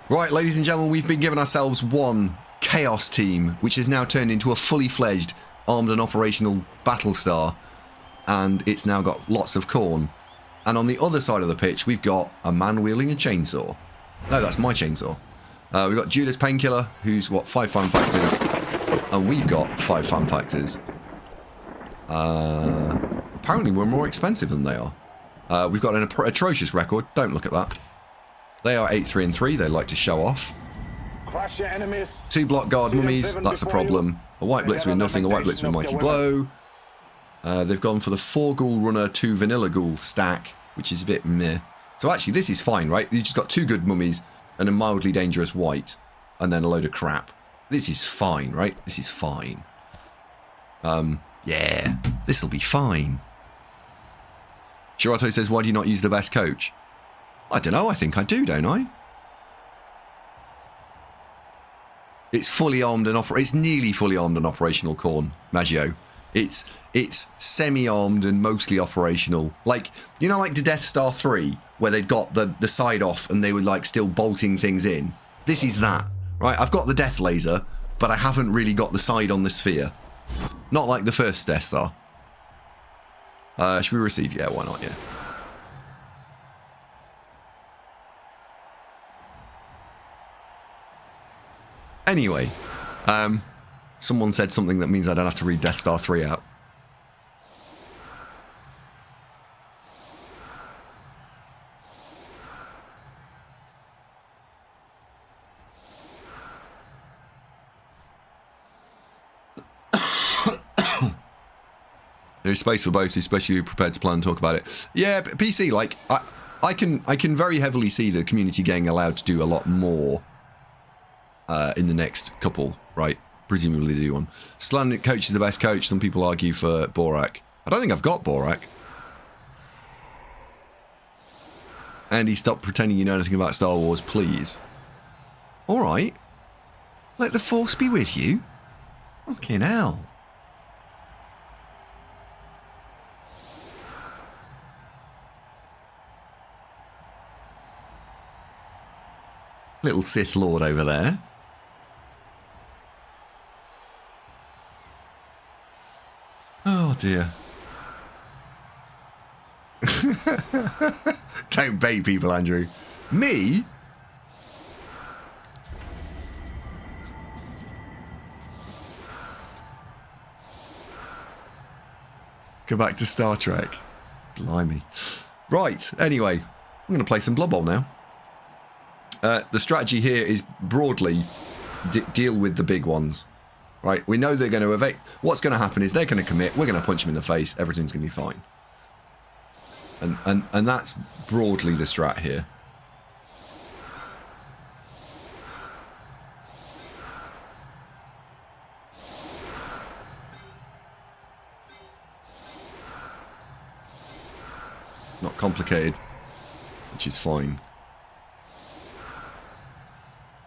Right, ladies and gentlemen, we've been given ourselves one Chaos team, which has now turned into a fully fledged armed and operational battle star, and it's now got lots of Khorne. And on the other side of the pitch, we've got a man wielding a chainsaw. No, that's my chainsaw. We've got Judas Painkiller, who's what, 5 fun factors, and we've got 5 fun factors. Apparently, we're more expensive than they are. We've got an atrocious record. Don't look at that. They are 8-3-3. They like to show off. Crush your enemies. 2 block guard mummies. That's a problem. A white blitz with nothing. A white blitz with mighty blow. They've gone for the 4 ghoul runner, 2 vanilla ghoul stack, which is a bit meh. So actually, this is fine, right? You just got 2 good mummies and a mildly dangerous white, and then a load of crap. This is fine, right? This is fine. Yeah, this will be fine. Shirato says, why do you not use the best coach? I don't know, I think I do, don't I? It's fully armed and it's nearly fully armed and operational Khorne, Maggio. It's semi-armed and mostly operational. Like, you know, like the Death Star 3, where they'd got the side off and they were like still bolting things in. This is that, right? I've got the death laser, but I haven't really got the side on the sphere. Not like the first Death Star. Should we receive? Yeah, why not? Yeah. Anyway, someone said something that means I don't have to read Death Star 3 out. There's space for both, especially if you're prepared to plan and talk about it. Yeah, PC, like, I can very heavily see the community getting allowed to do a lot more in the next couple, right? Presumably they do one. Slandic coach is the best coach. Some people argue for Borak. I don't think I've got Borak. Andy, stop pretending you know anything about Star Wars, please. Alright. Let the Force be with you. Fucking hell. Little Sith Lord over there. Oh dear. Don't bait people, Andrew. Me? Go back to Star Trek. Blimey. Right, anyway. I'm going to play some Blood Bowl now. The strategy here is broadly deal with the big ones. Right, we know they're going to evade. What's going to happen is they're going to commit. We're going to punch them in the face. Everything's going to be fine. And that's broadly the strat here. Not complicated, which is fine.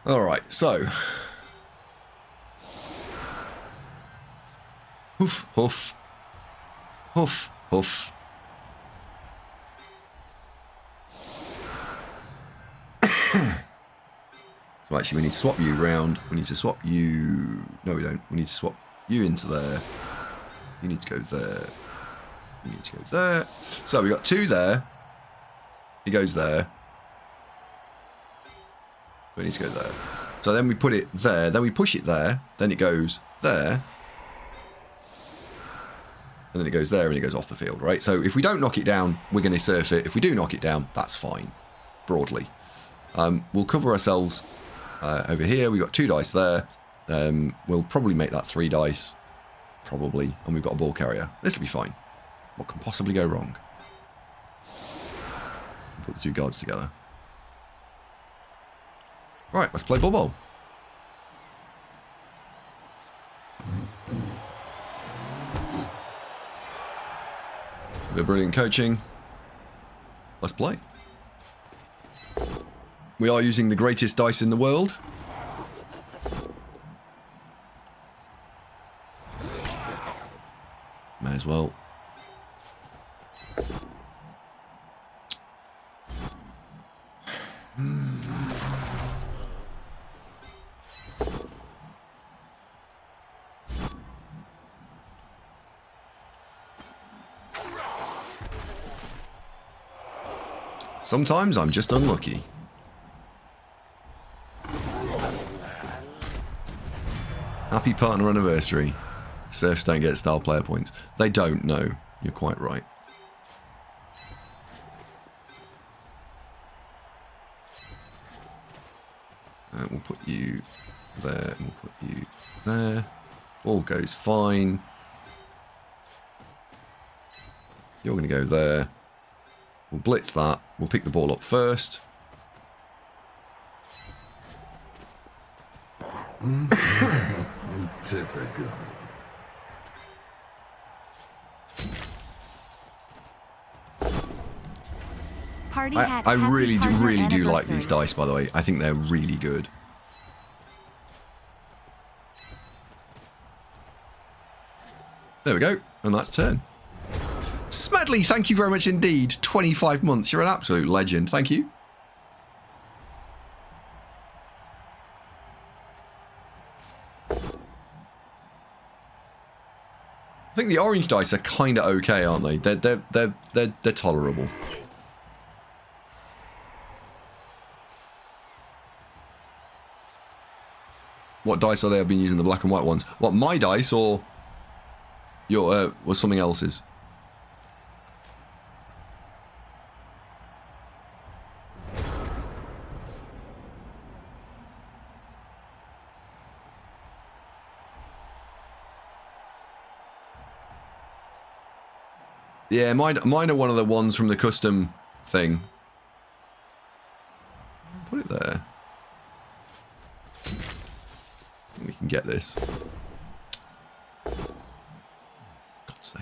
All right, so. Hoof, hoof. Hoof, hoof. So actually we need to swap you round. We need to swap you... No, we don't. We need to swap you into there. You need to go there. You need to go there. So we got 2 there. He goes there. We need to go there. So then we put it there. Then we push it there. Then it goes there. And then it goes there and it goes off the field, right? So if we don't knock it down, we're going to surf it. If we do knock it down, that's fine, broadly. We'll cover ourselves over here. We've got 2 dice there. We'll probably make that 3 dice, probably. And we've got a ball carrier. This will be fine. What can possibly go wrong? Put the 2 guards together. Right, let's play Blood Bowl. A bit of brilliant coaching. Let's play. We are using the greatest dice in the world. May as well. Sometimes I'm just unlucky. Happy partner anniversary. Serfs don't get star player points. They don't, no. You're quite right. We'll put you there, and we'll put you there. All goes fine. You're going to go there. We'll blitz that. We'll pick the ball up first. Typical. I really do like these dice, by the way. I think they're really good. There we go. And that's turn. Smedley, thank you very much indeed. 25 months. You're an absolute legend. Thank you. I think the orange dice are kind of okay, aren't they? They're tolerable. What dice are they? I've been using the black and white ones. What, my dice or your or something else's? Yeah, mine are one of the ones from the custom thing. Put it there. We can get this. God's sake.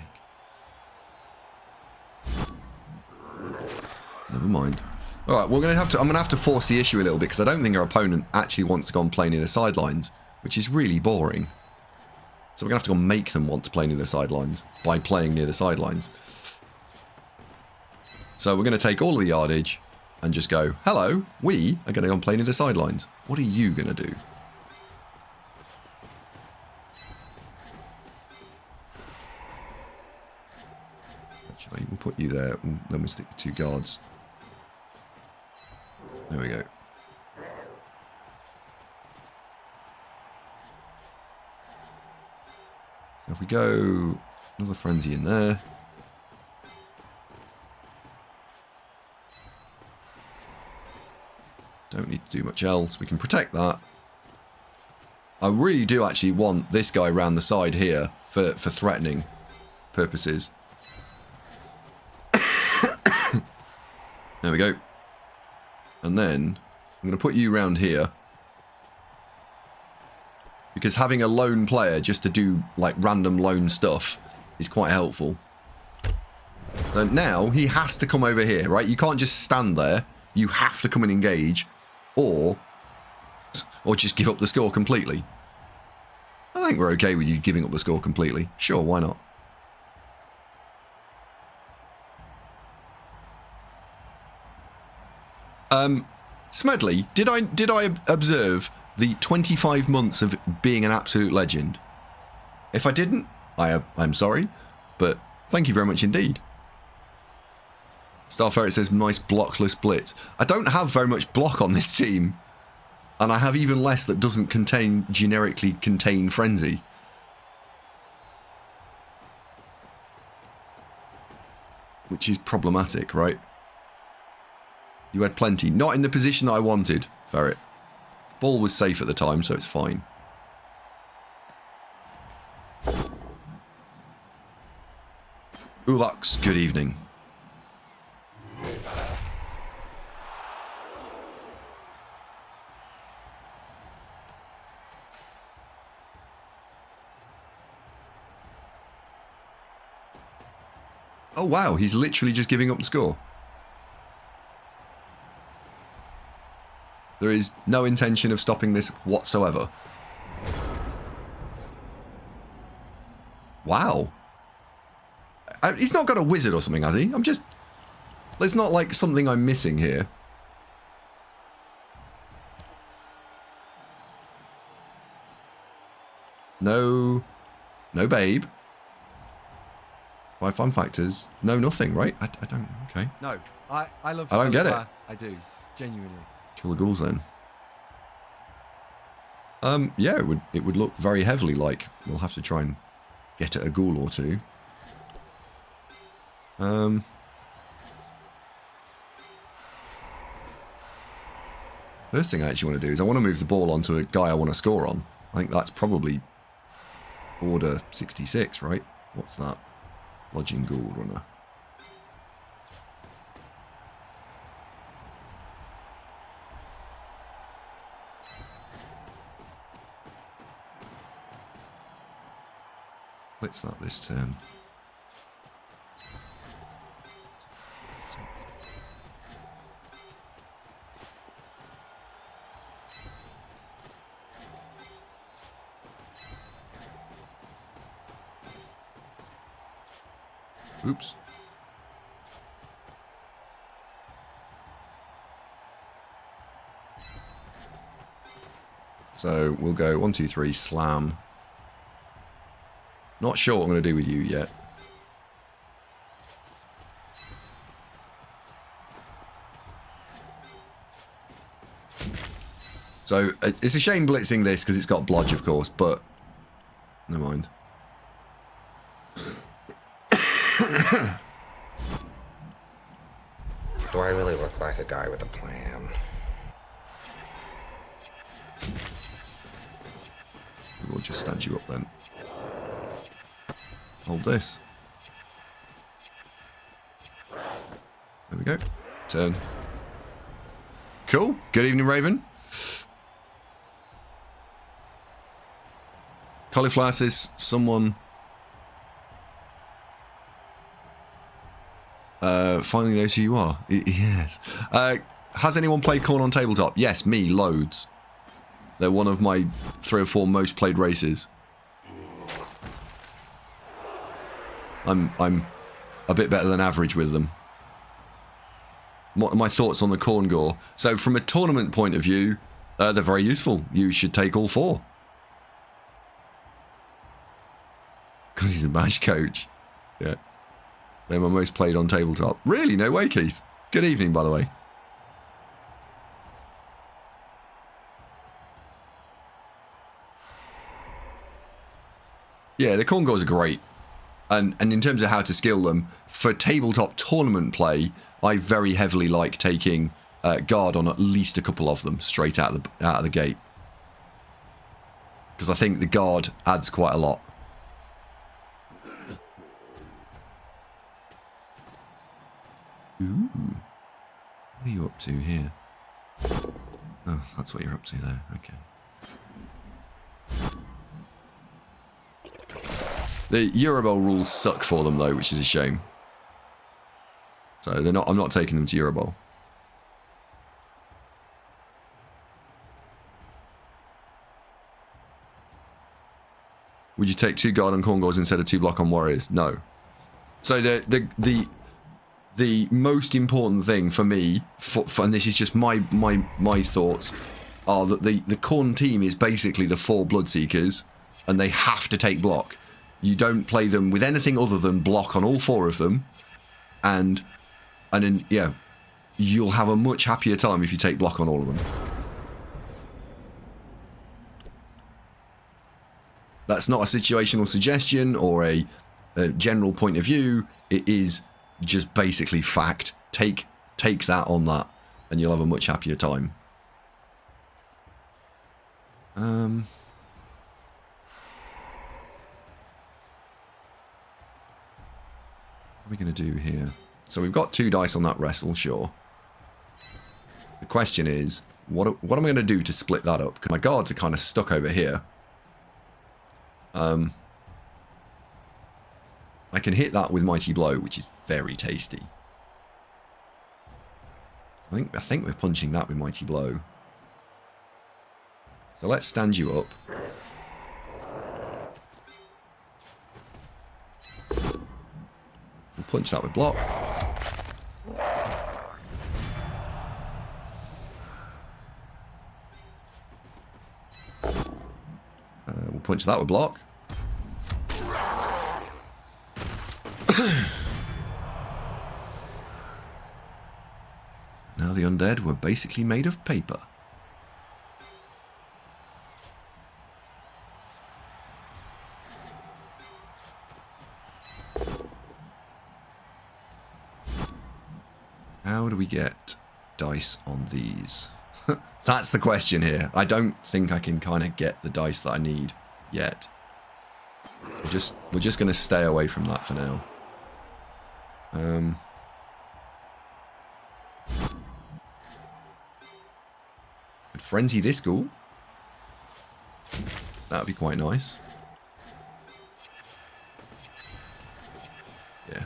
Never mind. All right, I'm gonna have to force the issue a little bit because I don't think our opponent actually wants to go and play near the sidelines, which is really boring. So we're gonna have to go and make them want to play near the sidelines by playing near the sidelines. So we're going to take all of the yardage and just go, hello, we are going to go and play near the sidelines. What are you going to do? Actually, we'll put you there, and then we'll stick the 2 guards. There we go. So if we go, another frenzy in there. Don't need to do much else. We can protect that. I really do actually want this guy around the side here for threatening purposes. There we go. And then I'm going to put you around here. Because having a lone player just to do like random lone stuff is quite helpful. And now he has to come over here, right? You can't just stand there. You have to come and engage. Or just give up the score completely. I think we're okay with you giving up the score completely. Sure, why not? Smedley, did I observe the 25 months of being an absolute legend? If I didn't, I'm sorry, but thank you very much indeed. Star Ferret says, nice blockless blitz. I don't have very much block on this team. And I have even less that doesn't generically contain frenzy. Which is problematic, right? You had plenty. Not in the position that I wanted, Ferret. Ball was safe at the time, so it's fine. Ulux, good evening. Oh wow, he's literally just giving up the score. There is no intention of stopping this whatsoever. Wow. He's not got a wizard or something, has he? There's not like something I'm missing here. No babe. 5 fun factors. No, nothing, right? I don't... Okay. No, I love... I don't get it. I do. Genuinely. Kill the ghouls then. Yeah, it would look very heavily like we'll have to try and get at a ghoul or two. First thing I actually want to do is I want to move the ball onto a guy I want to score on. I think that's probably order 66, right? What's that? Lodging Ghoul Runner. Blitz that this turn. Oops. So we'll go 1, 2, 3, slam. Not sure what I'm going to do with you yet. So it's a shame blitzing this because it's got blodge, of course, but never mind. Do I really look like a guy with a plan? We'll just stand you up then. Hold this. There we go. Turn. Cool. Good evening, Raven. Cauliflower says someone... finally knows who you are. Yes. Has anyone played Khorne on tabletop? Yes, me, loads. They're one of my 3 or 4 most played races. I'm a bit better than average with them. My thoughts on the Khorne gore. So from a tournament point of view, they're very useful. You should take all 4. Because he's a match coach. Yeah. They're my most played on tabletop. Really? No way, Keith. Good evening, by the way. Yeah, the Khorne gores are great. And in terms of how to skill them, for tabletop tournament play, I very heavily like taking guard on at least a couple of them straight out of the gate. Because I think the guard adds quite a lot. Ooh. What are you up to here? Oh, that's what you're up to there. Okay. The Eurobowl rules suck for them though, which is a shame. So they're not. I'm not taking them to Eurobowl. Would you take 2 guard on Khorne gores instead of 2 block on warriors? No. So the most important thing for me, and this is just my thoughts, are that the Khorne team is basically the 4 Bloodseekers, and they have to take block. You don't play them with anything other than block on all 4 of them, and then yeah, you'll have a much happier time if you take block on all of them. That's not a situational suggestion or a general point of view. It is just basically fact. Take that on that, and you'll have a much happier time. What are we going to do here? So we've got 2 dice on that wrestle, sure. The question is, what am I going to do to split that up? Because my guards are kind of stuck over here. I can hit that with Mighty Blow, which is very tasty. I think we're punching that with Mighty Blow. So let's stand you up. We'll punch that with block. We'll punch that with block. Now the undead were basically made of paper. How do we get dice on these? That's the question here. I don't think I can kind of get the dice that I need yet. We're just going to stay away from that for now. Could frenzy this ghoul. That would be quite nice. Yeah.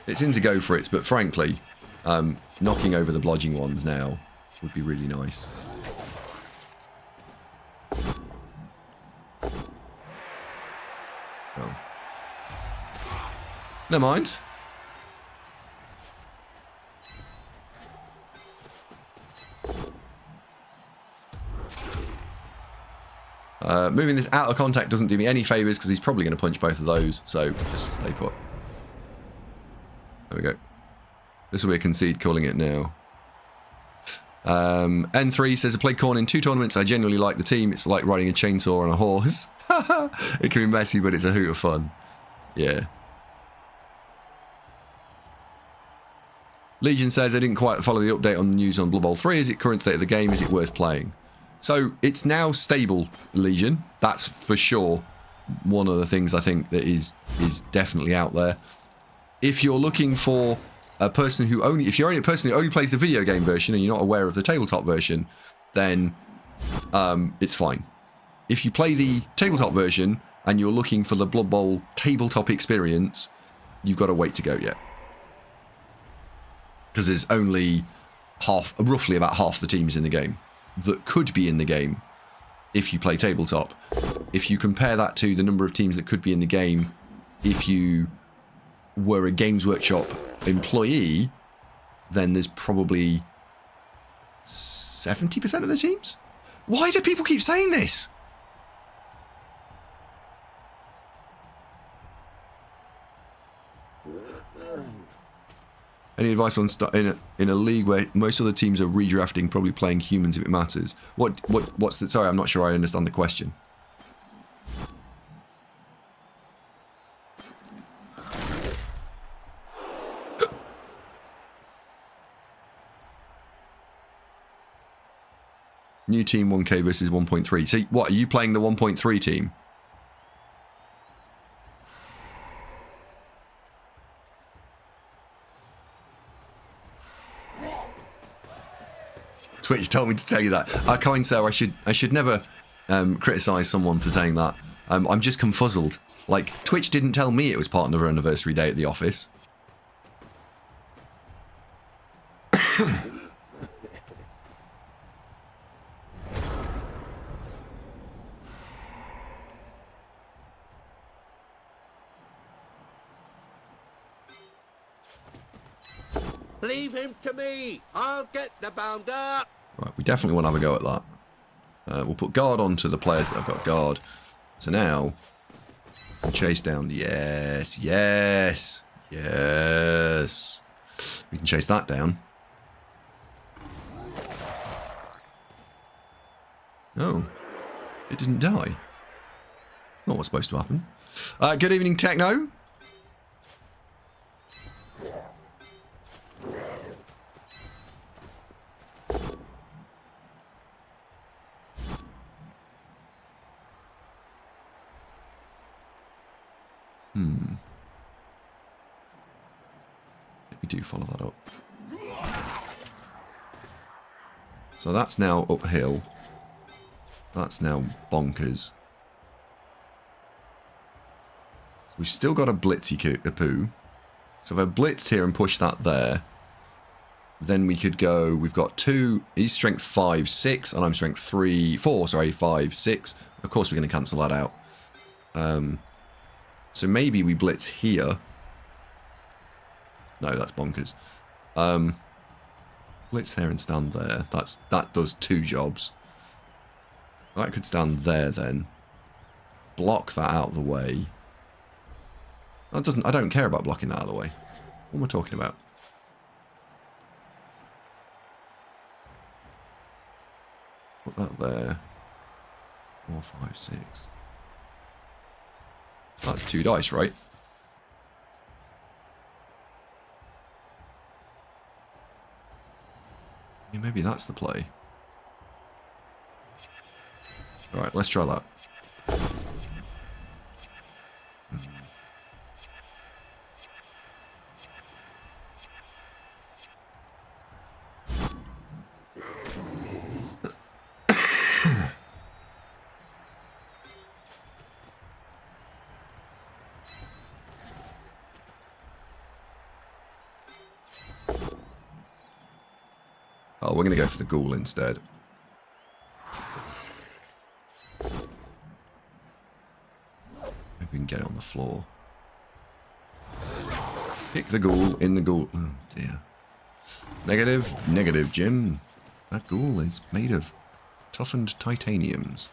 It's in to go for it, but frankly, knocking over the blodging ones now would be really nice. Oh. Never mind. Moving this out of contact doesn't do me any favours because he's probably going to punch both of those, so just stay put. There we go. This will be a concede, calling it now. N3 says, I played Khorne in 2 tournaments. I genuinely like the team. It's like riding a chainsaw on a horse. It can be messy, but it's a hoot of fun. Yeah. Legion says, I didn't quite follow the update on the news on Blood Bowl 3. Is it current state of the game? Is it worth playing? So, it's now stable, Legion. That's for sure one of the things I think that is definitely out there. If you're looking for a person who only... If you're only a person who only plays the video game version and you're not aware of the tabletop version, then it's fine. If you play the tabletop version and you're looking for the Blood Bowl tabletop experience, you've got to wait to go yet. Because there's only roughly about half the teams in the game that could be in the game if you play tabletop. If you compare that to the number of teams that could be in the game if you were a Games Workshop employee, then there's probably 70% of the teams? Why do people keep saying this? Any advice on in a league where most of the teams are redrafting, probably playing humans if it matters? What's the... Sorry, I'm not sure I understand the question. New team 1K versus 1.3. So what, are you playing the 1.3 team? Twitch told me to tell you that. Kind sir, I should never criticise someone for saying that. I'm just confuzzled. Like, Twitch didn't tell me it was partner anniversary day at the office. Leave him to me. I'll get the bounder. Right, we definitely want to have a go at that. We'll put guard onto the players that have got guard. So now, we'll chase down the... Yes, yes, yes. We can chase that down. Oh, it didn't die. That's not what's supposed to happen. Good evening, Techno. We do follow that up. So that's now uphill. That's now bonkers. So we've still got a blitzy poo. So if I blitz here and push that there, then we could go... We've got 2... He's strength 5, 6, and I'm strength 4, sorry, 5, 6. Of course we're going to cancel that out. So maybe we blitz here. No, that's bonkers. Blitz there and stand there. That does 2 jobs. That could stand there then. Block that out of the way. That doesn't... I don't care about blocking that out of the way. What am I talking about? Put that there. 4, 5, 6. That's 2 dice, right? Yeah, maybe that's the play. Alright, let's try that. Oh, we're going to go for the ghoul instead. Maybe we can get it on the floor. Pick the ghoul in the ghoul. Oh, dear. Negative, negative, Jim. That ghoul is made of toughened titaniums.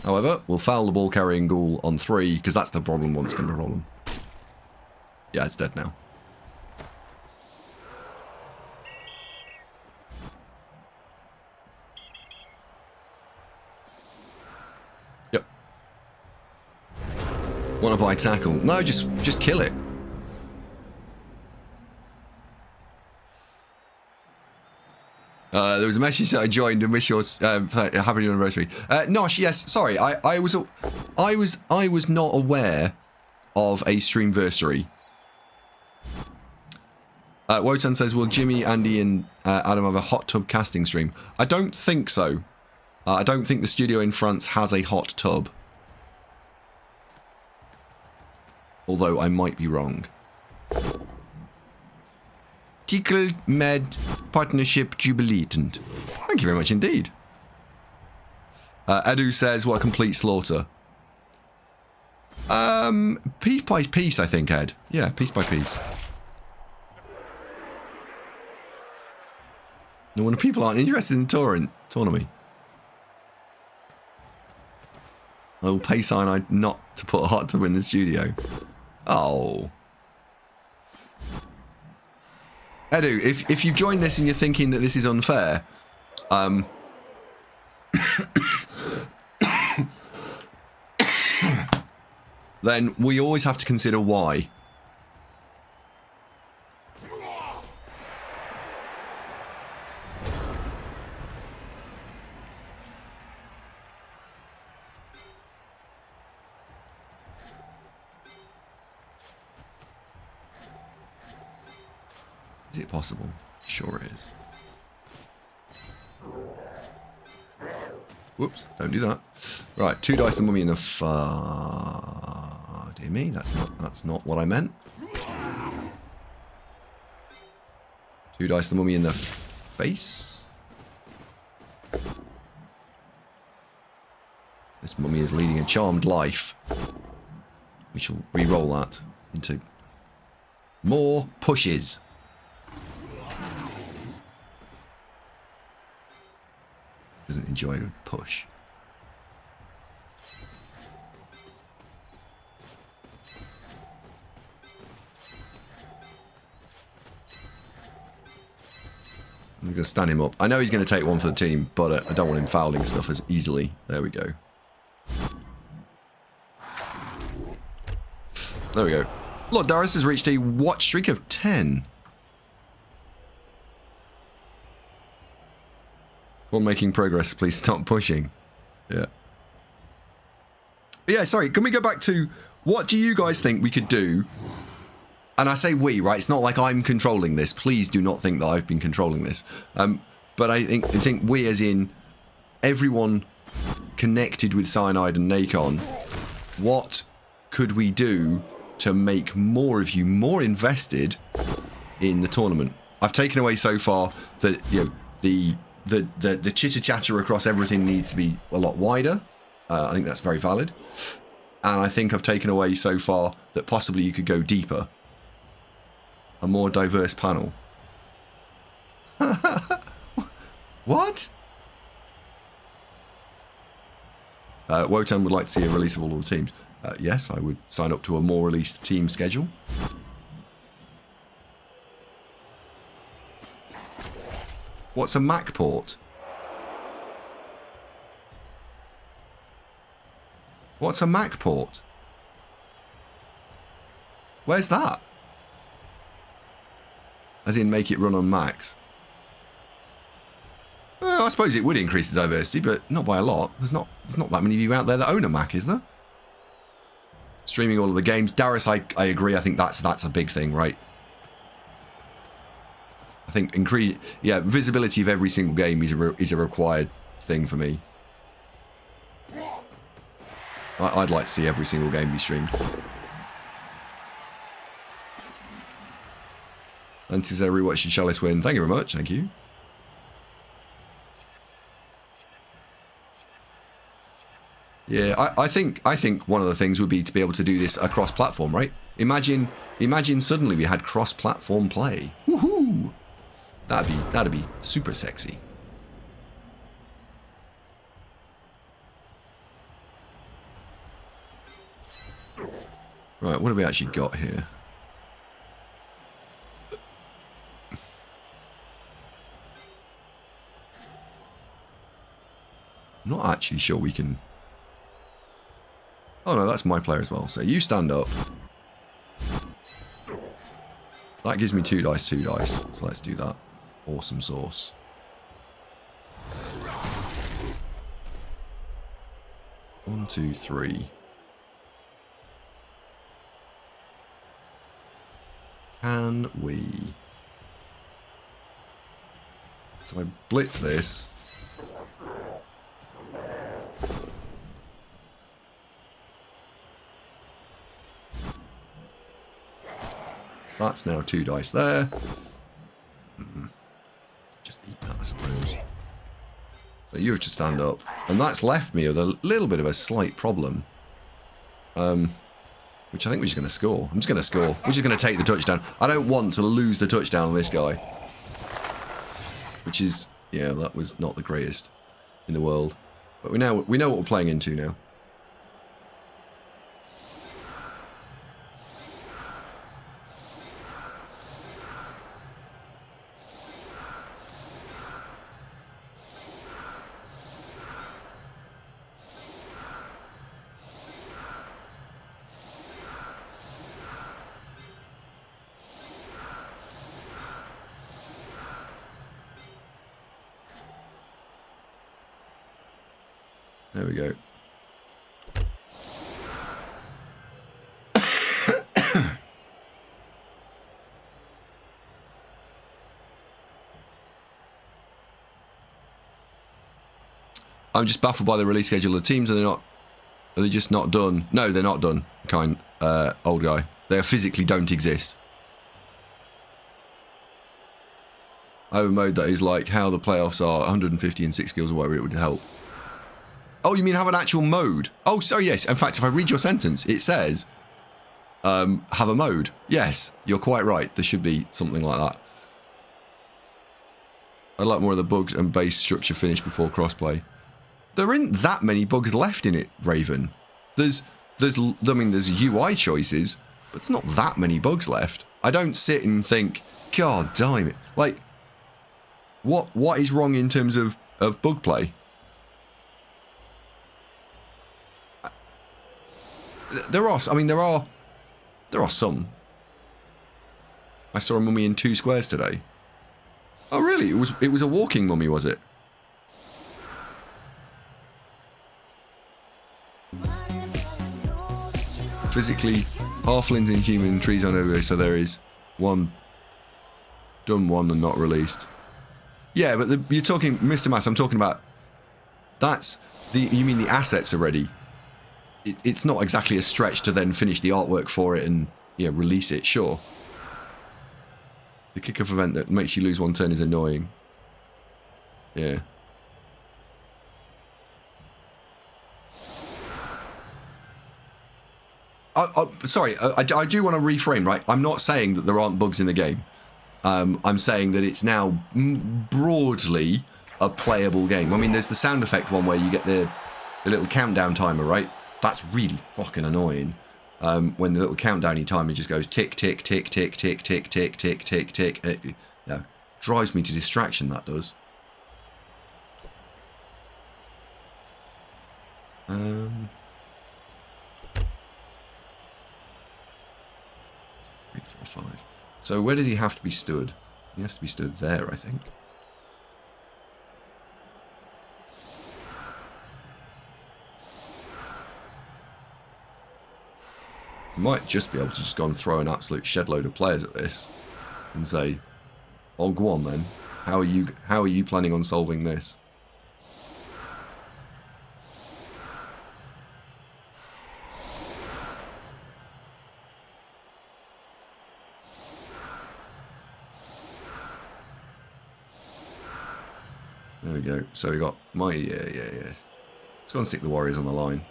However, we'll foul the ball-carrying ghoul on 3, because that's the problem once going to be a problem. Yeah, it's dead now. Yep. Want to buy tackle? No, just kill it. There was a message that I joined and wish yours happy anniversary. Nosh, yes, sorry, I was not aware of a streamversary. Wotan says, will Jimmy, Andy, and Adam have a hot tub casting stream? I don't think so. I don't think the studio in France has a hot tub. Although I might be wrong. Tickle Med Partnership Jubilatant. Thank you very much indeed. Edu says, what a complete slaughter. Piece by piece, I think, Ed. Yeah, piece by piece. No wonder people aren't interested in Tournament. I will pay cyanide not to put a hot tub in the studio. Oh. Edu, if you've joined this and you're thinking that this is unfair, then we always have to consider why. Is it possible? Sure is. Whoops, don't do that. Right, 2 dice the mummy in the dear me, that's not what I meant. 2 dice the mummy in the face. This mummy is leading a charmed life. We shall re-roll that into more pushes. Doesn't enjoy a good push. I'm going to stand him up. I know he's going to take one for the team, but I don't want him fouling stuff as easily. There we go. There we go. Lord Darius has reached a watch streak of 10. While making progress, please stop pushing. Yeah. But yeah, sorry, can we go back to what do you guys think we could do? And I say we, right? It's not like I'm controlling this. Please do not think that I've been controlling this. But I think we, as in everyone connected with Cyanide and Nacon, what could we do to make more of you more invested in the tournament? I've taken away so far that, you know, the chitter chatter across everything needs to be a lot wider. I think that's very valid. And I think I've taken away so far that possibly you could go deeper. A more diverse panel. What? Wotan would like to see a release of all the teams. Yes, I would sign up to a more released team schedule. What's a Mac port? What's a Mac port? Where's that? As in make it run on Macs. Well, I suppose it would increase the diversity, but not by a lot. There's not that many of you out there that own a Mac, is there? Streaming all of the games. Darius, I agree. I think that's a big thing, right? I think visibility of every single game is a required thing for me. I'd like to see every single game be streamed. Nancy said, rewatching Chalice win. Thank you very much. Thank you. Yeah, I think one of the things would be to be able to do this across platform, right? Imagine suddenly we had cross-platform play. Woohoo! That'd be super sexy. Right, what have we actually got here? I'm not actually sure we can... Oh no, that's my player as well. So you stand up. That gives me 2 dice, 2 dice. So let's do that. Awesome sauce. One, two, three. Can we... So I blitz this. That's now 2 dice there. Just eat that, I suppose. So you have to stand up. And that's left me with a little bit of a slight problem. Which I think we're just going to score. I'm just going to score. We're just going to take the touchdown. I don't want to lose the touchdown on this guy. Which is, yeah, that was not the greatest in the world. But we know what we're playing into now. There we go. I'm just baffled by the release schedule of the teams. Are they just not done? No, they're not done. Old guy. They physically don't exist. I have a mode that is like how the playoffs are 150 and 6 skills or whatever it would help. Oh, you mean have an actual mode? Oh, sorry, yes. In fact, if I read your sentence, it says, have a mode. Yes, you're quite right. There should be something like that. I'd like more of the bugs and base structure finished before crossplay. There aren't that many bugs left in it, Raven. There's UI choices, but there's not that many bugs left. I don't sit and think, God damn it. Like, what is wrong in terms of bug play? There are some. I saw a mummy in 2 squares today. Oh really? It was a walking mummy, was it? Physically, halflings and human trees on everywhere, so there is one done one and not released. Yeah, but you're talking, Mr. Mass, I'm talking about, you mean the assets are ready. It's not exactly a stretch to then finish the artwork for it and release it, sure. The kickoff event that makes you lose 1 turn is annoying. Yeah. Sorry, I do want to reframe, right? I'm not saying that there aren't bugs in the game. I'm saying that it's now broadly a playable game. I mean, there's the sound effect one where you get the little countdown timer, right? That's really fucking annoying. When the little countdowny timer just goes tick, tick, tick, tick, tick, tick, tick, tick, tick, tick. It drives me to distraction, that does. 3, 4, 5. So where does he have to be stood? He has to be stood there, I think. Might just be able to just go and throw an absolute shed load of players at this and say, "Oh, go on then. How are you planning on solving this?" There we go. So we got my yeah. Let's go and stick the Warriors on the line.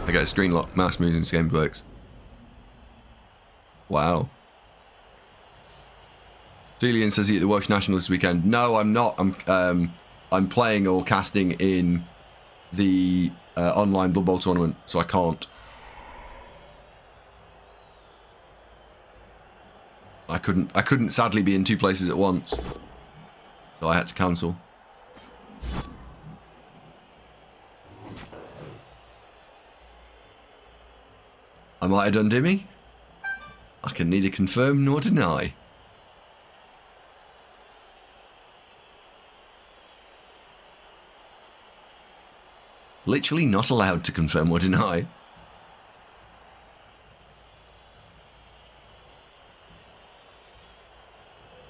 I get a screen lock. Mouse moves in this game works. Wow. Thelian says he at the Welsh National this weekend. No, I'm not. I'm playing or casting in the online Blood Bowl tournament, so I can't. I couldn't sadly be in 2 places at once, so I had to cancel. I might have done Dimmy. I can neither confirm nor deny. Literally not allowed to confirm or deny.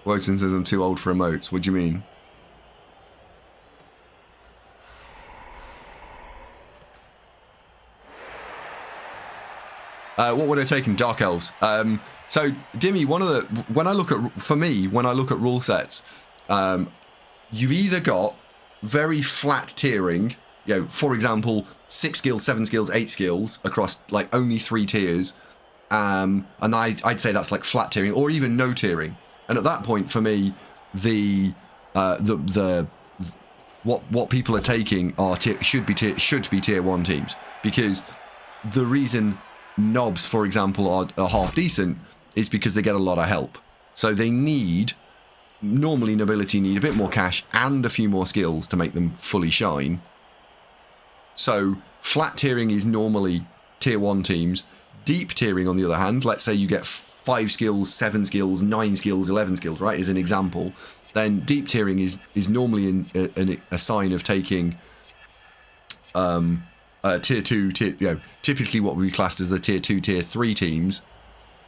Wotan says I'm too old for emotes. What do you mean? What would I take in Dark Elves? So, Dimmy, when I look at rule sets, you've either got very flat tiering, you know, for example, 6 skills, 7 skills, 8 skills across like only 3 tiers, and I'd say that's like flat tiering or even no tiering. And at that point, for me, what people are taking are should be tier 1 teams, because the reason knobs, for example, are half decent is because they get a lot of help. So they normally nobility need a bit more cash and a few more skills to make them fully shine. So flat tiering is normally tier 1 teams. Deep tiering, on the other hand, let's say you get 5 skills, 7 skills, 9 skills, 11 skills, right, as an example, then deep tiering is normally a sign of taking tier 2, typically what would be classed as the tier 2, tier 3 teams,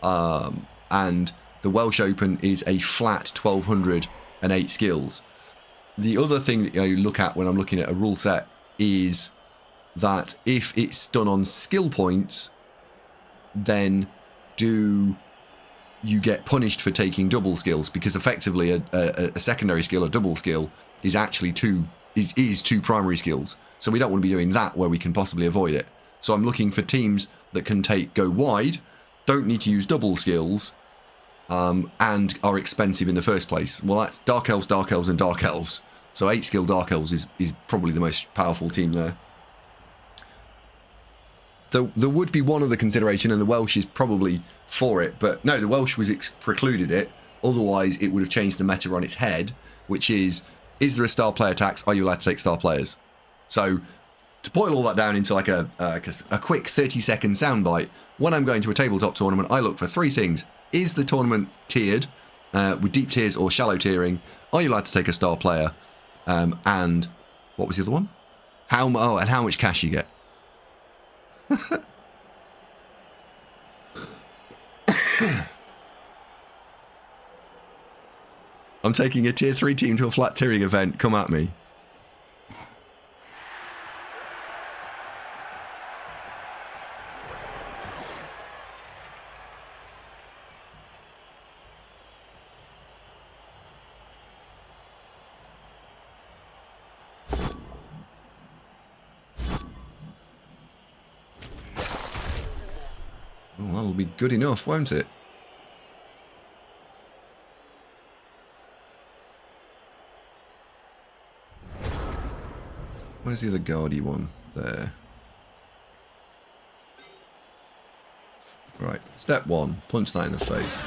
and the Welsh Open is a flat 1208 skills. The other thing that I look at when I'm looking at a rule set is that if it's done on skill points, then do you get punished for taking double skills, because effectively a secondary skill, a double skill, is actually two primary skills. So we don't want to be doing that where we can possibly avoid it. So I'm looking for teams that can go wide, don't need to use double skills, and are expensive in the first place. Well, that's Dark Elves, and Dark Elves. So 8 skill Dark Elves is probably the most powerful team there. There would be one other consideration, and the Welsh is probably for it, but no, the Welsh precluded it. Otherwise, it would have changed the meta on its head, which is there a star player tax? Are you allowed to take star players? So, to boil all that down into like a quick 30-second soundbite, when I'm going to a tabletop tournament, I look for 3 things. Is the tournament tiered, with deep tiers or shallow tiering? Are you allowed to take a star player? And what was the other one? And how much cash you get. I'm taking a tier 3 team to a flat tiering event. Come at me. Well, that'll be good enough, won't it? Where's the other guardy one? There. Right, step 1. Punch that in the face.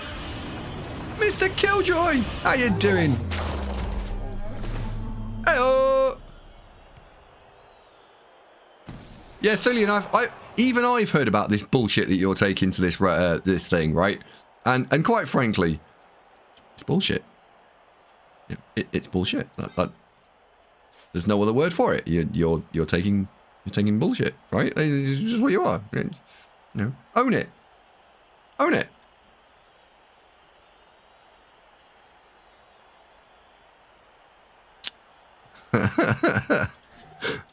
Mr. Killjoy! How you doing? Hey-oh! Yeah, Thulian, I've heard about this bullshit that you're taking to this thing, right? And quite frankly, it's bullshit. It's bullshit. There's no other word for it. You're taking bullshit, right? It's just what you are. You know, own it. Own it.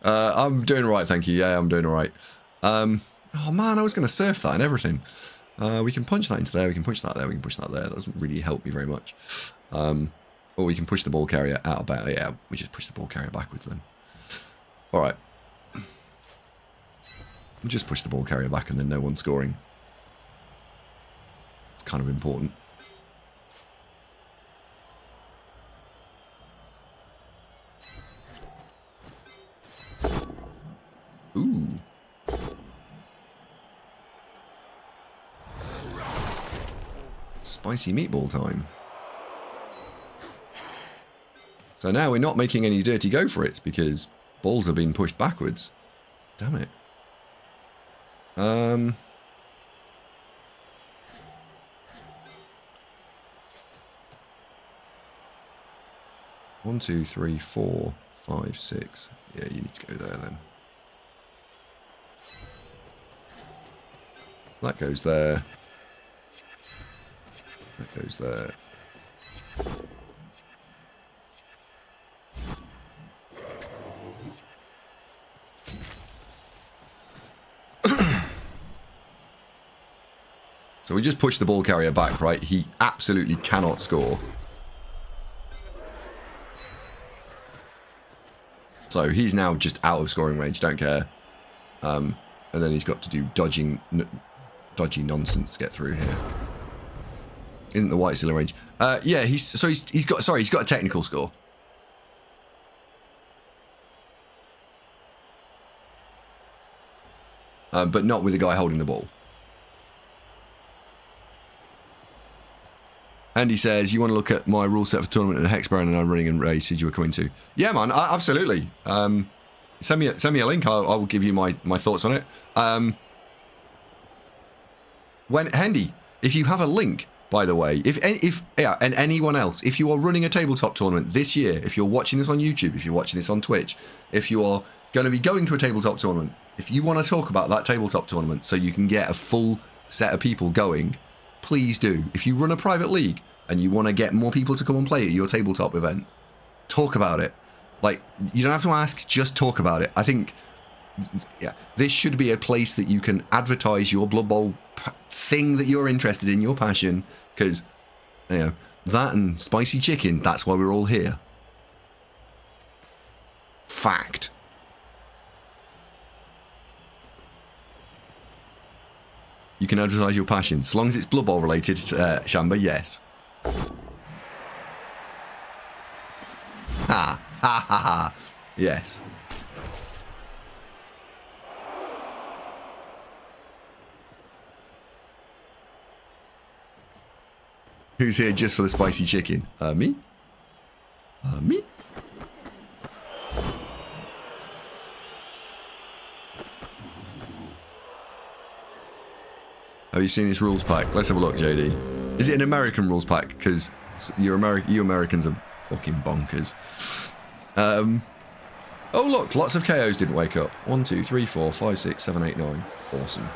I'm doing all right, thank you. Yeah, I'm doing all right. Oh man, I was going to surf that and everything. We can punch that into there. We can push that there. We can push that there. That doesn't really help me very much. Or we can push the ball carrier out about. Yeah, we just push the ball carrier backwards then. All right. We'll just push the ball carrier back and then no one's scoring. It's kind of important. Ooh. Spicy meatball time. So now we're not making any dirty go for it because balls are being pushed backwards. Damn it. 1, 2, 3, 4, 5, 6. Yeah, you need to go there then. That goes there. That goes there. So we just push the ball carrier back, right? He absolutely cannot score. So he's now just out of scoring range, don't care. And then he's got to do dodgy nonsense to get through here. Isn't the white still in range? Yeah, he's got a technical score. But not with the guy holding the ball. Andy says, you want to look at my rule set for tournament and Hexbaron and I'm running and Ray said you were coming to. Yeah, man, absolutely. Send me a link. I will give you my thoughts on it. Handy, if you have a link, by the way, and anyone else, if you are running a tabletop tournament this year, if you're watching this on YouTube, if you're watching this on Twitch, if you are going to be going to a tabletop tournament, if you want to talk about that tabletop tournament so you can get a full set of people going, please do. If you run a private league and you want to get more people to come and play at your tabletop event, talk about it. Like, you don't have to ask, just talk about it. I think, yeah, this should be a place that you can advertise your Blood Bowl thing that you're interested in, your passion, because, you know, that and spicy chicken, that's why we're all here. Fact. You can advertise your passion. As long as it's Blood Bowl related, Shamba, yes. Ha! Ha ha ha! Yes. Who's here just for the spicy chicken? Me? Me? Have you seen this rules pack? Let's have a look, JD. Is it an American rules pack? Because you Americans are fucking bonkers. Oh look, lots of KOs didn't wake up. 1, 2, 3, 4, 5, 6, 7, 8, 9. Awesome.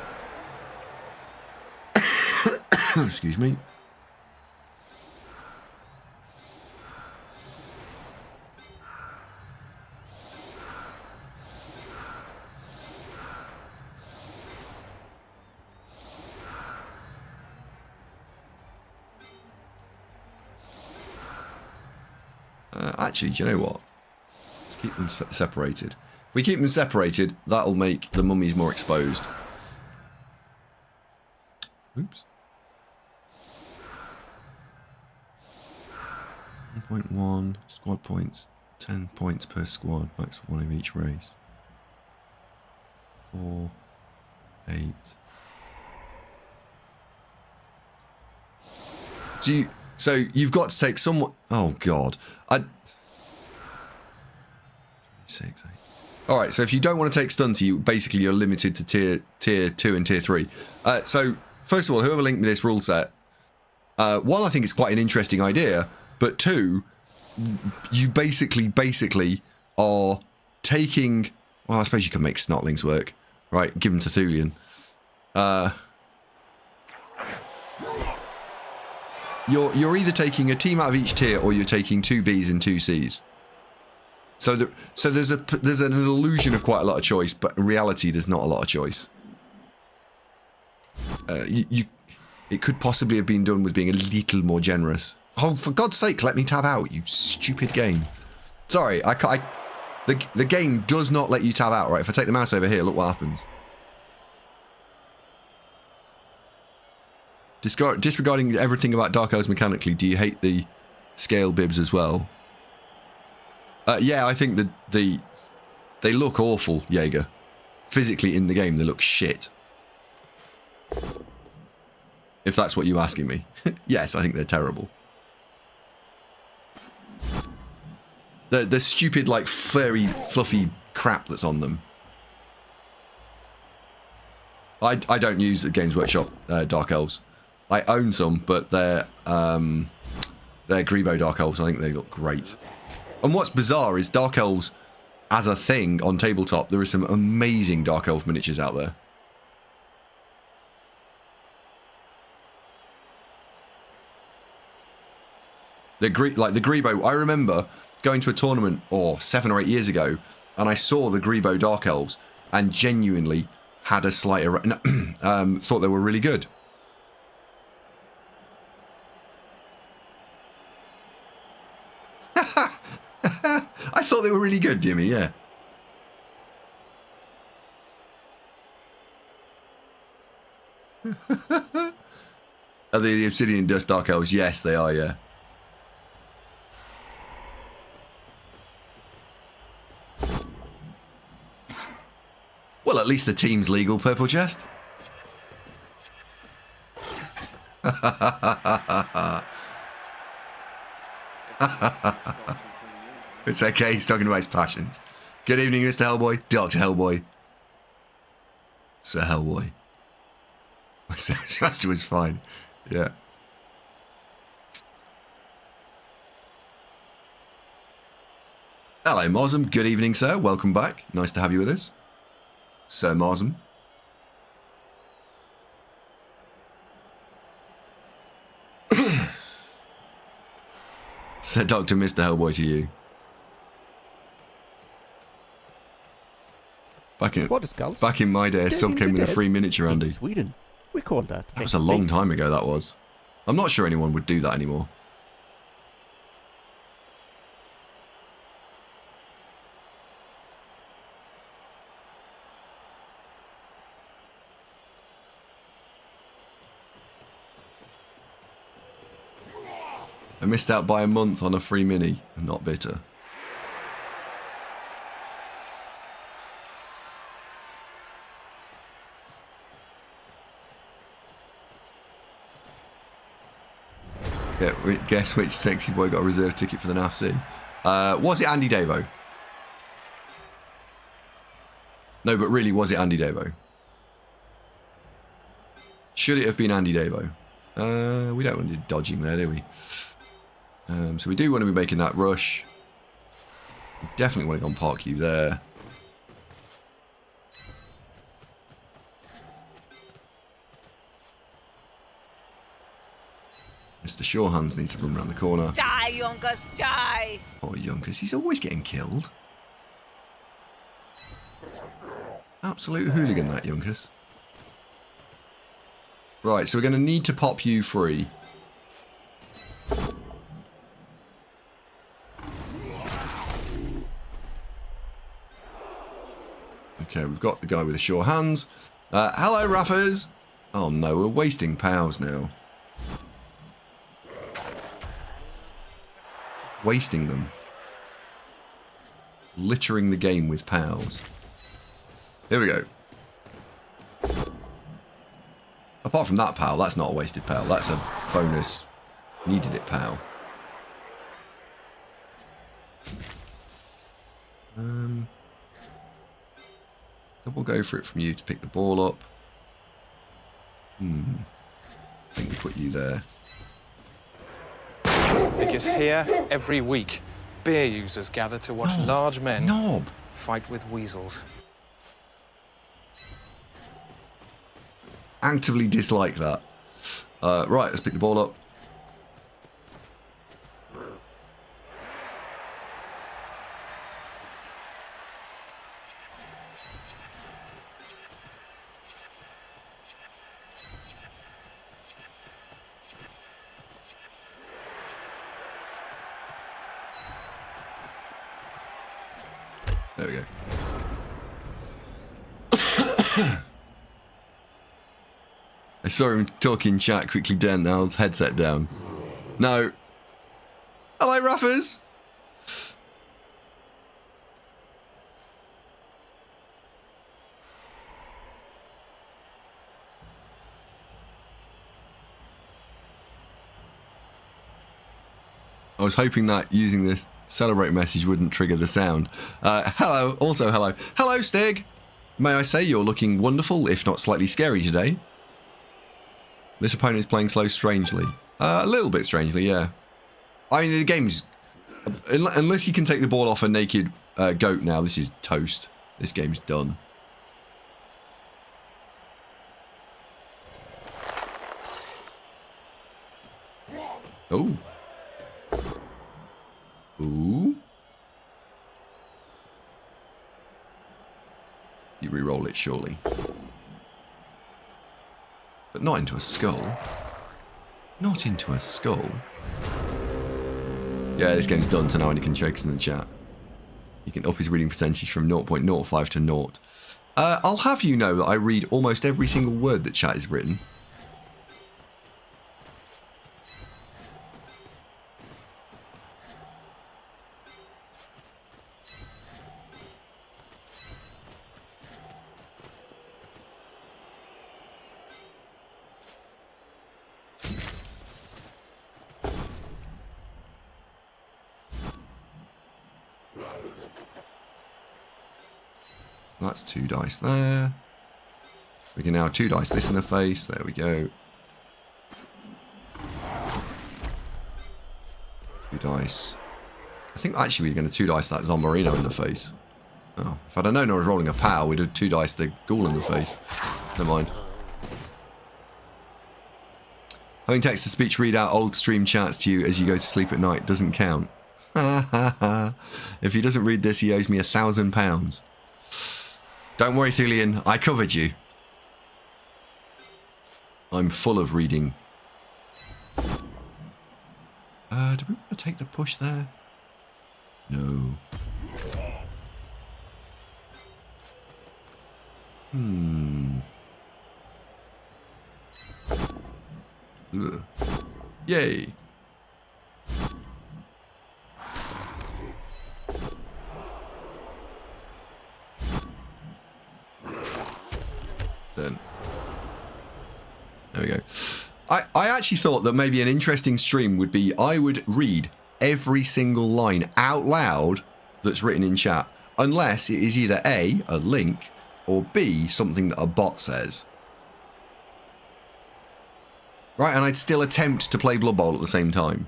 Excuse me. Actually, do you know what? Let's keep them separated. If we keep them separated, that'll make the mummies more exposed. Oops. 1.1 squad points, 10 points per squad, max 1 of each race. 4, 8. So you've got to take someone. Oh God, 6, 8. All right, so if you don't want to take stunty, you're limited to tier 2 and tier 3. So first of all, whoever linked me this rule set, one, I think it's quite an interesting idea, but two, you basically are taking. Well, I suppose you can make snotlings work, right? Give them to Thulian. You're either taking a team out of each tier, or you're taking 2 Bs and 2 Cs. So there's an illusion of quite a lot of choice, but in reality, there's not a lot of choice. It could possibly have been done with being a little more generous. Oh, for God's sake, let me tab out, you stupid game. Sorry, the game does not let you tab out, right? If I take the mouse over here, look what happens. Disregarding everything about Dark Elves mechanically, do you hate the scale bibs as well? Yeah, I think they look awful, Jaeger. Physically in the game, they look shit. If that's what you're asking me. Yes, I think they're terrible. The stupid, like, furry, fluffy crap that's on them. I don't use the Games Workshop Dark Elves. I own some, but they're Grebo Dark Elves. I think they look great. And what's bizarre is Dark Elves, as a thing on Tabletop, there are some amazing Dark Elf miniatures out there. The Grebo, I remember going to a tournament 7 or 8 years ago, and I saw the Grebo Dark Elves and genuinely had a slight thought they were really good. I thought they were really good, Jimmy, yeah. Are they the Obsidian Dust Dark Elves? Yes, they are, yeah. Well, at least the team's legal, Purple Chest. It's okay, he's talking about his passions. Good evening, Mr. Hellboy. Dr. Hellboy. Sir Hellboy. My Master was fine. Yeah. Hello, Mosm. Good evening, sir. Welcome back. Nice to have you with us. Sir Mosm. Sir Dr. Mr. Hellboy to you. Back in my day, a sub came with a free miniature, Andy. In Sweden, we call that. That was a long time ago, that was. I'm not sure anyone would do that anymore. I missed out by a month on a free mini. I'm not bitter. Yeah, guess which sexy boy got a reserve ticket for the NAFC? Was it AndyDavo? No, but really, was it AndyDavo? Should it have been AndyDavo? We don't want to do dodging there, do we? So we do want to be making that rush. We definitely want to go on park you there. Mr. Shawhands needs to run around the corner. Die, Yonkers, die! Oh, Yonkers, he's always getting killed. Absolute hooligan, that Yonkers. Right, so we're going to need to pop you free. Okay, we've got the guy with the sure hands. Hello, Raffers. Oh no, we're wasting pals now. Wasting them. Littering the game with pals. Here we go. Apart from that pal, that's not a wasted pal. That's a bonus. Needed it pal. Double go for it from you to pick the ball up. I think we put you there. Because here, every week, beer users gather to watch large men fight with weasels. Actively dislike that. Right, let's pick the ball up. There we go. I saw him talking chat, quickly turned the old headset down. No. Hello, Raffers. I was hoping that using this celebrate message wouldn't trigger the sound. Hello, also hello. Hello, Stig. May I say you're looking wonderful, if not slightly scary today. This opponent is playing slow strangely. A little bit strangely, yeah. I mean, the game's... Unless you can take the ball off a naked goat now, this is toast. This game's done. Oh. Ooh. You re-roll it, surely. But not into a skull. Not into a skull. Yeah, this game's done, so now Andy can check us in the chat. He can up his reading percentage from 0.05 to 0. I'll have you know that I read almost every single word that chat is written. That's 2 dice there. So we can now 2 dice this in the face. There we go. 2 dice. I think actually we're going to 2 dice that Zombarino in the face. Oh, if I'd have known I was rolling a pow, we'd have 2 dice the ghoul in the face. Never mind. Having text-to-speech read out old stream chats to you as you go to sleep at night doesn't count. If he doesn't read this, he owes me £1,000. Don't worry, Thulian, I covered you. I'm full of reading. Do we want to take the push there? No. Ugh. Yay. There we go. I actually thought that maybe an interesting stream would be I would read every single line out loud that's written in chat, unless it is either A, a link, or B, something that a bot says. Right, and I'd still attempt to play Blood Bowl at the same time.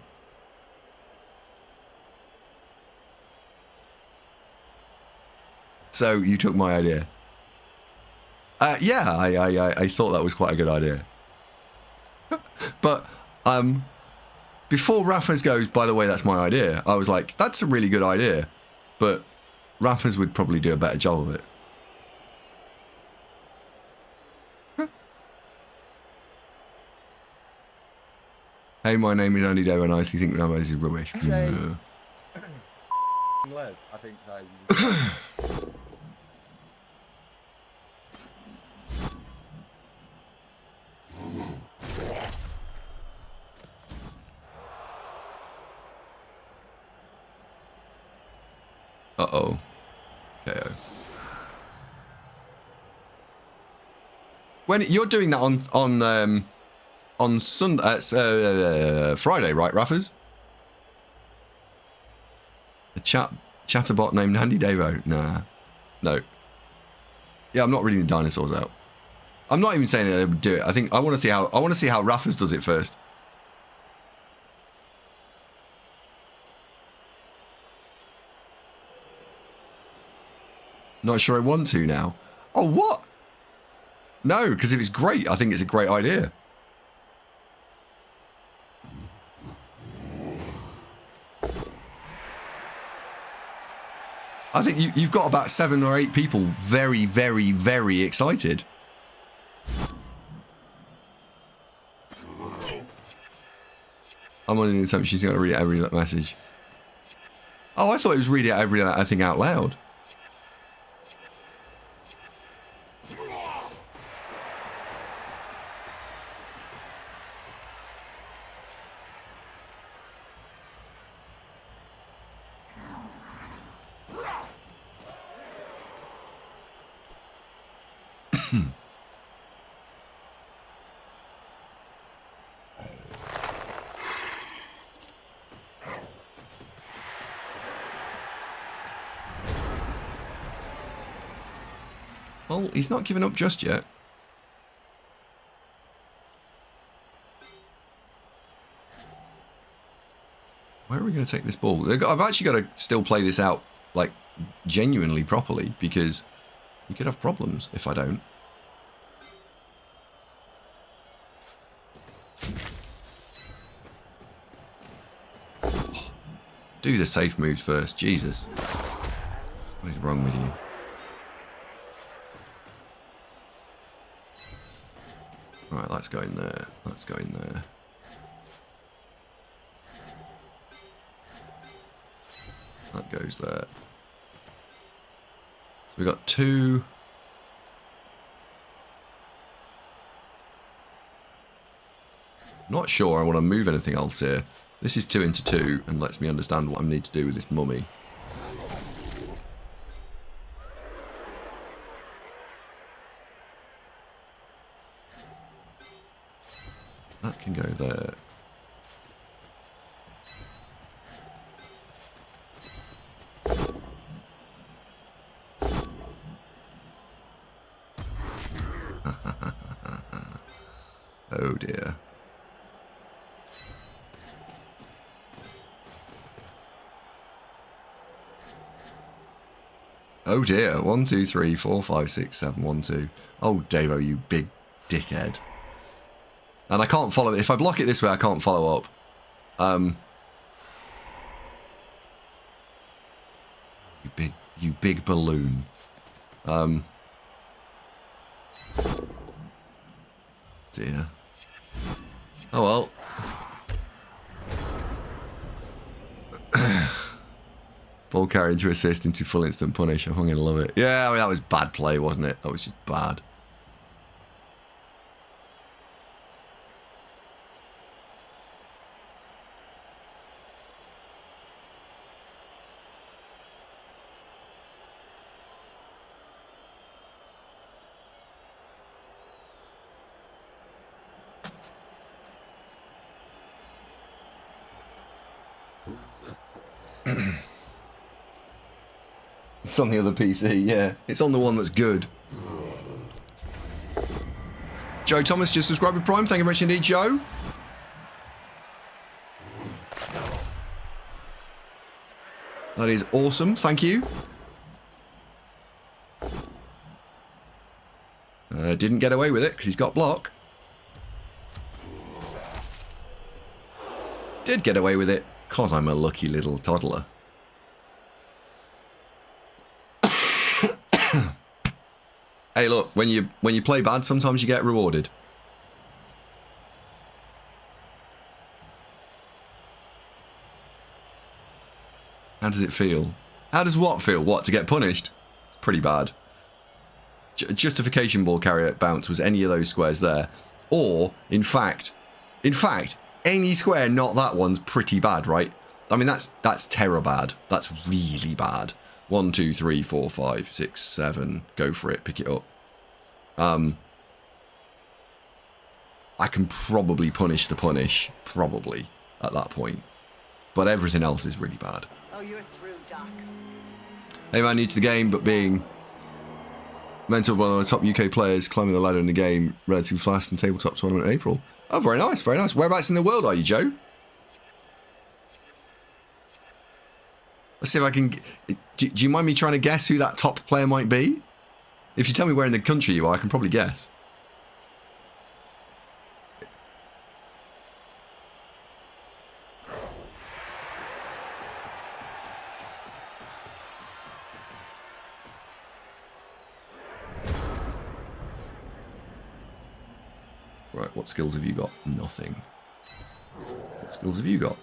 So you took my idea. Yeah, I thought that was quite a good idea. But before Raffers goes, by the way, that's my idea, I was like, that's a really good idea. But Raffers would probably do a better job of it. Hey, my name is AndyDavo and I honestly think Ramos is rubbish. No. I think that is. Uh-oh. KO. When you're doing that on Sunday, Friday, right, Raffers? A chatterbot named AndyDavo. Nah, no. Yeah, I'm not reading the dinosaurs out. I'm not even saying that they would do it. I want to see how Raffas does it first. Not sure I want to now. Oh, what? No, because if it's great, I think it's a great idea. I think you've got about 7 or 8 people very, very, very excited. I'm on the assumption she's going to read every message. Oh, I thought it was reading everything out loud. Well, he's not given up just yet. Where are we going to take this ball? I've actually got to still play this out, like, genuinely properly, because you could have problems if I don't. Oh, do the safe moves first. Jesus. What is wrong with you? Right, let's go in there. Let's go in there. That goes there. So we got 2. Not sure I want to move anything else here. This is 2 into 2 and lets me understand what I need to do with this mummy. That can go there. Oh dear. Oh dear. 1, 2, 3, 4, 5, 6, 7, 1, 2. Oh, Davo, you big dickhead. And I can't follow it. If I block it this way, I can't follow up. You big balloon. Dear. Oh well. Ball carry into assist into full instant punish. I'm gonna love it. Yeah, I mean, that was bad play, wasn't it? That was just bad. It's on the other PC, yeah. It's on the one that's good. Joe Thomas just subscribed with Prime. Thank you very much indeed, Joe. That is awesome. Thank you. Didn't get away with it because he's got block. Did get away with it because I'm a lucky little toddler. Hey, look, when you play bad, sometimes you get rewarded. How does it feel? How does what feel? What, to get punished? It's pretty bad. Justification ball carrier bounce was any of those squares there. Or, in fact, any square not that one's pretty bad, right? I mean, that's terror bad. That's really bad. 1, 2, 3, 4, 5, 6, 7. Go for it. Pick it up. I can probably punish the punish. Probably. At that point. But everything else is really bad. Oh, you're through, Doc. Hey man, new to the game, but being Mentored one of the top UK players climbing the ladder in the game relatively fast in tabletop tournament in April. Oh, very nice, very nice. Whereabouts in the world are you, Joe? Let's see if I can... Do you mind me trying to guess who that top player might be? If you tell me where in the country you are, I can probably guess. Right, what skills have you got? Nothing. What skills have you got?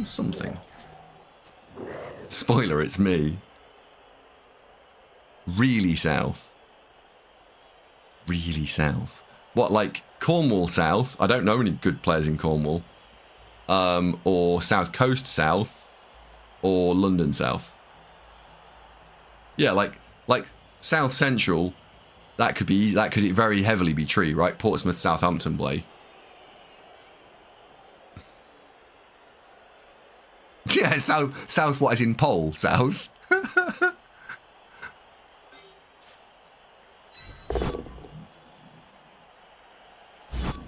Something. Spoiler, it's me. Really south. Really south. What, like Cornwall south? I don't know any good players in Cornwall. Or South Coast south. Or London south. Yeah, like South Central. That could very heavily be tree, right? Portsmouth, Southampton play. Yeah, south what is in pole, south.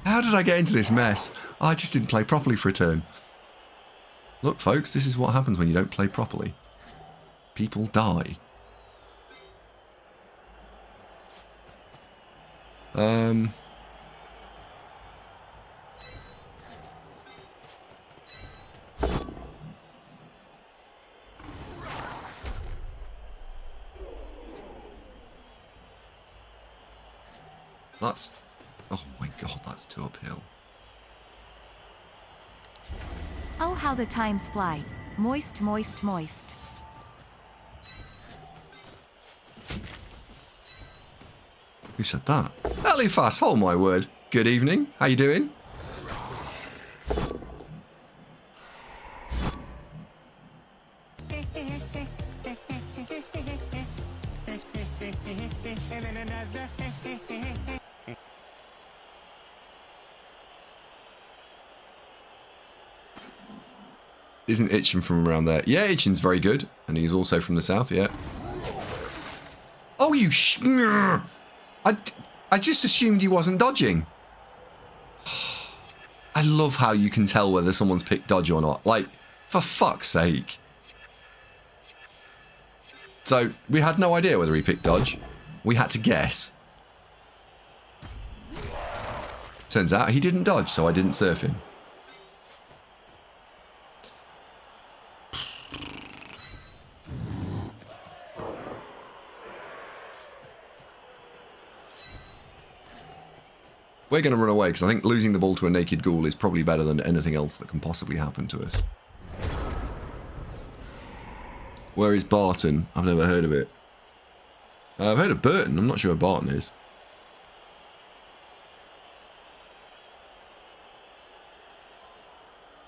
How did I get into this mess? I just didn't play properly for a turn. Look, folks, this is what happens when you don't play properly. People die. That's... Oh my god, that's 2 uphill. Oh, how the times fly. Moist, moist, moist. Who said that? Eliphas, oh my word. Good evening. How you doing? Isn't Itchin from around there? Yeah, Itchin's very good. And he's also from the south, yeah. Oh, you I just assumed he wasn't dodging. I love how you can tell whether someone's picked dodge or not. Like, for fuck's sake. So, we had no idea whether he picked dodge. We had to guess. Turns out he didn't dodge, so I didn't surf him. We're going to run away, because I think losing the ball to a naked ghoul is probably better than anything else that can possibly happen to us. Where is Barton? I've never heard of it. I've heard of Burton. I'm not sure where Barton is.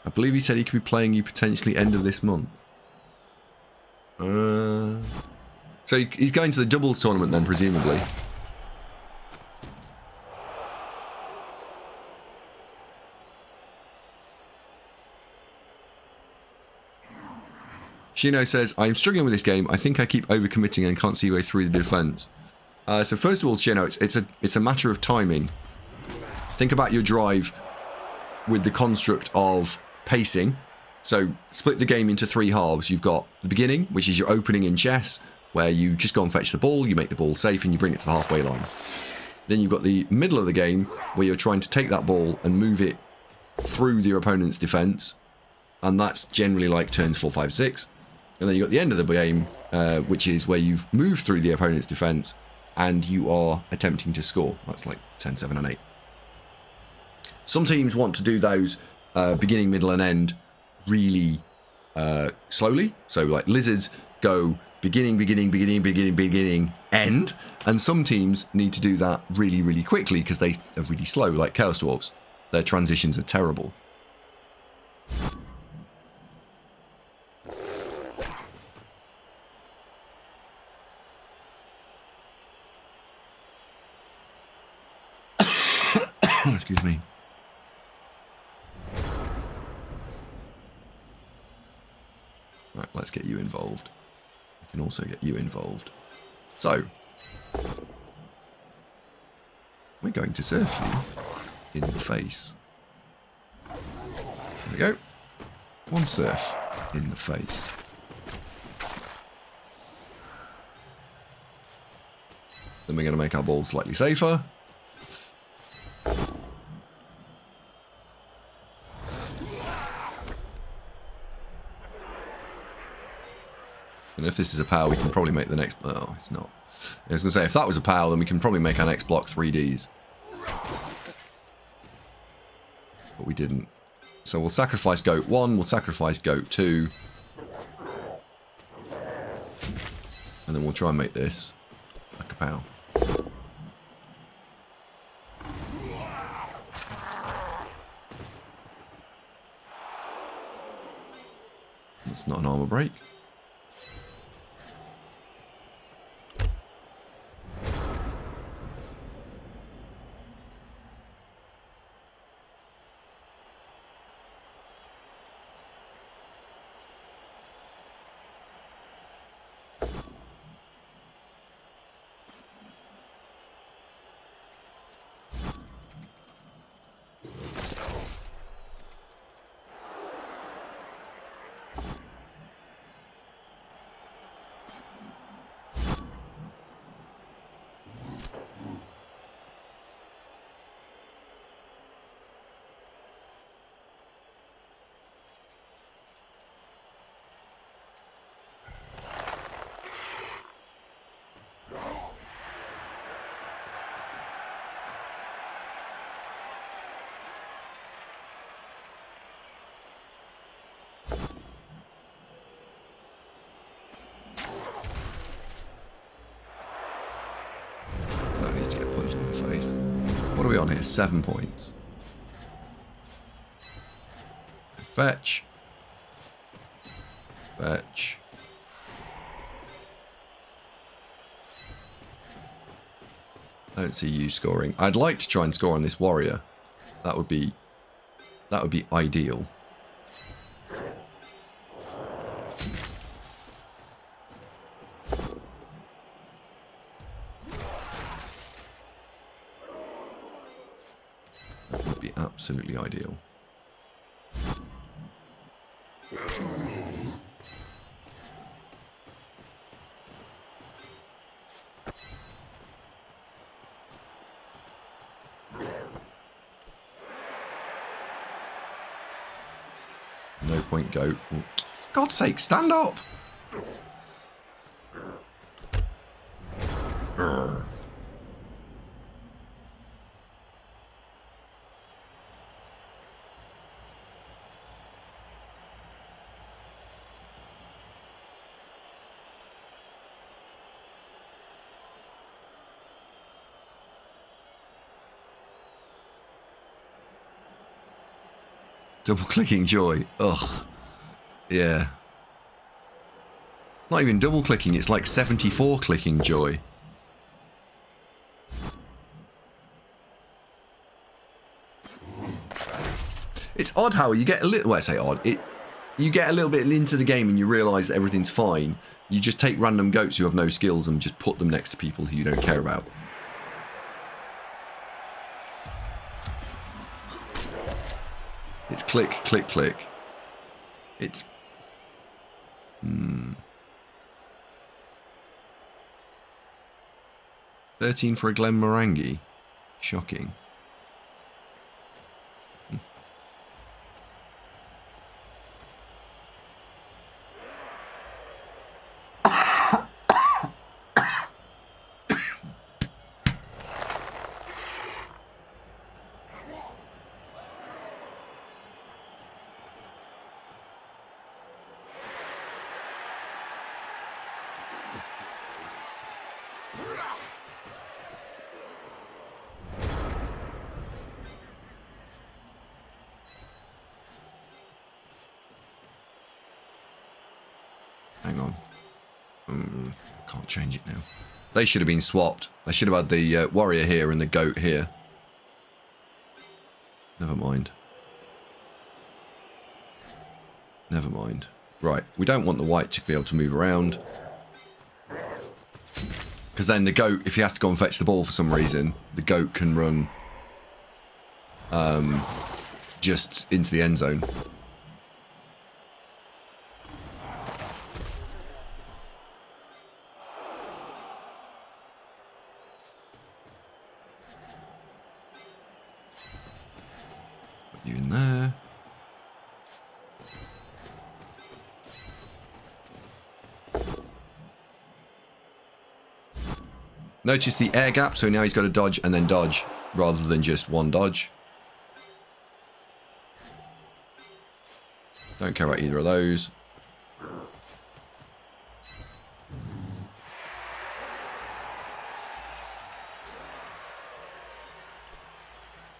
I believe he said he could be playing you potentially end of this month. So he's going to the doubles tournament then, presumably. Shino says, I'm struggling with this game. I think I keep overcommitting and can't see a way through the defense. So first of all, Shino, it's a matter of timing. Think about your drive with the construct of pacing. So split the game into 3 halves. You've got the beginning, which is your opening in chess, where you just go and fetch the ball, you make the ball safe, and you bring it to the halfway line. Then you've got the middle of the game, where you're trying to take that ball and move it through your opponent's defense. And that's generally like turns 4, 5, 6. And then you've got the end of the game, which is where you've moved through the opponent's defense and you are attempting to score. That's like 10, 7, and 8. Some teams want to do those beginning, middle, and end really slowly. So like Lizards go beginning, beginning, beginning, beginning, beginning, end. And some teams need to do that really, really quickly because they are really slow, like Chaos Dwarves. Their transitions are terrible. Excuse me. Right, let's get you involved. We can also get you involved. So, We're going to surf you in the face. There we go. One surf in the face. Then we're going to make our ball slightly safer. And if this is a power, we can probably make the next... Oh, it's not. I was going to say, if that was a power, then we can probably make our next block 3Ds. But we didn't. So we'll sacrifice goat 1, we'll sacrifice goat 2. And then we'll try and make this like a power. That's not an armor break. What are we on here? 7 points. Fetch. Fetch. I don't see you scoring. I'd like to try and score on this warrior. That would be ideal. Absolutely ideal. No point goat. For God's sake, stand up! Double clicking joy. Ugh. Yeah. It's not even double clicking, it's like 74 clicking joy. It's odd how you get a little... Well, I say odd. You get a little bit into the game and you realise that everything's fine. You just take random goats who have no skills and just put them next to people who you don't care about. It's click, click, click. It's... 13 for a Glenmorangie. Shocking. Hang on. Can't change it now. They should have been swapped. They should have had the warrior here and the goat here. Never mind. Never mind. Right, we don't want the white to be able to move around. Because then the goat, if he has to go and fetch the ball for some reason, the goat can run just into the end zone. Put you in there. Notice the air gap, so now he's got to dodge and then dodge, rather than just one dodge. Don't care about either of those.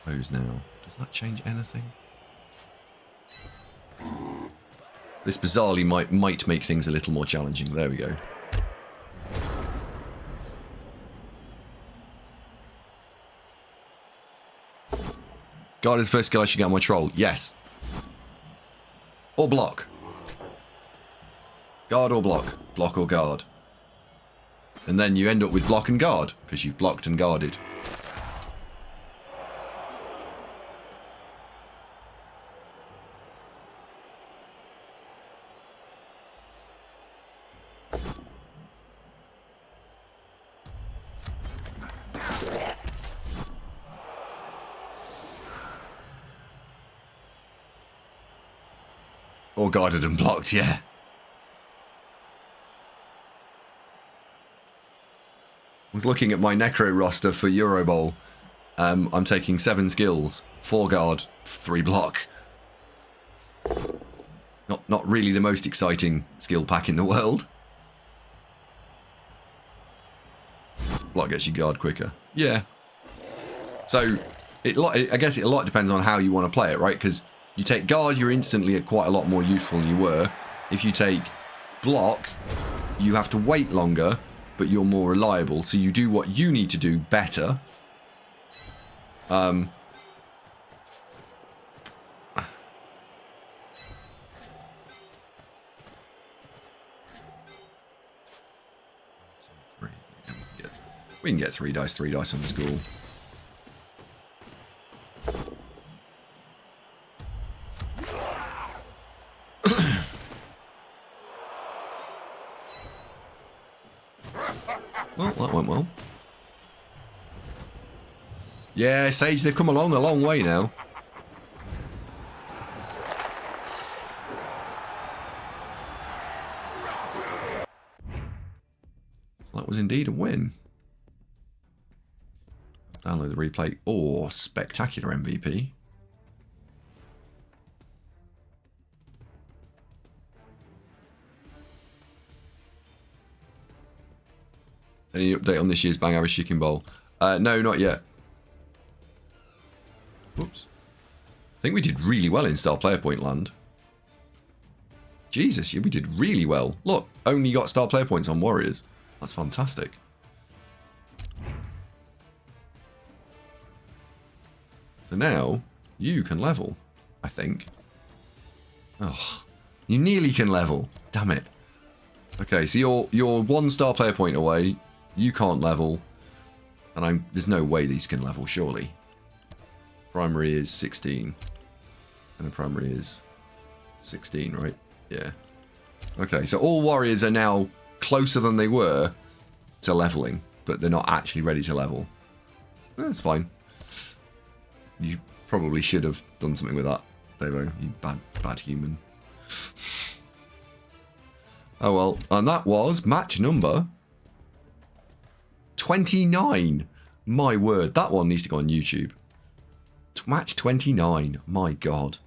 Those now. Does that change anything? This bizarrely might make things a little more challenging. There we go. Guard is the first skill I should get on my troll. Yes. Or block. Guard or block. Block or guard. And then you end up with block and guard, because you've blocked and guarded. Or guarded and blocked, yeah. I was looking at my Necro roster for Euro Bowl. I'm taking 7 skills, 4 guard, 3 block. Not really the most exciting skill pack in the world. Block gets you guard quicker. Yeah. So, I guess it a lot depends on how you want to play it, right? Because you take guard, you're instantly quite a lot more useful than you were. If you take block, you have to wait longer, but you're more reliable. So you do what you need to do better. We can get 3 dice on the school. Well, that went well. Yeah, Sage, they've come along a long way now. So that was indeed a win. Download the replay. Oh, spectacular MVP. Any update on this year's Bang Average Chicken Bowl? No, not yet. Whoops. I think we did really well in Star Player Point land. Jesus, yeah, we did really well. Look, only got Star Player Points on Warriors. That's fantastic. So now, you can level, I think. Oh, you nearly can level. Damn it. Okay, so you're 1 Star Player Point away. You can't level. And there's no way these can level, surely. Primary is 16. And the primary is 16, right? Yeah. Okay, so all warriors are now closer than they were to leveling, but they're not actually ready to level. That's fine. You probably should have done something with that, Davo. You bad human. Oh well, and that was match number 29. My word, that one needs to go on YouTube. Match 29. My God.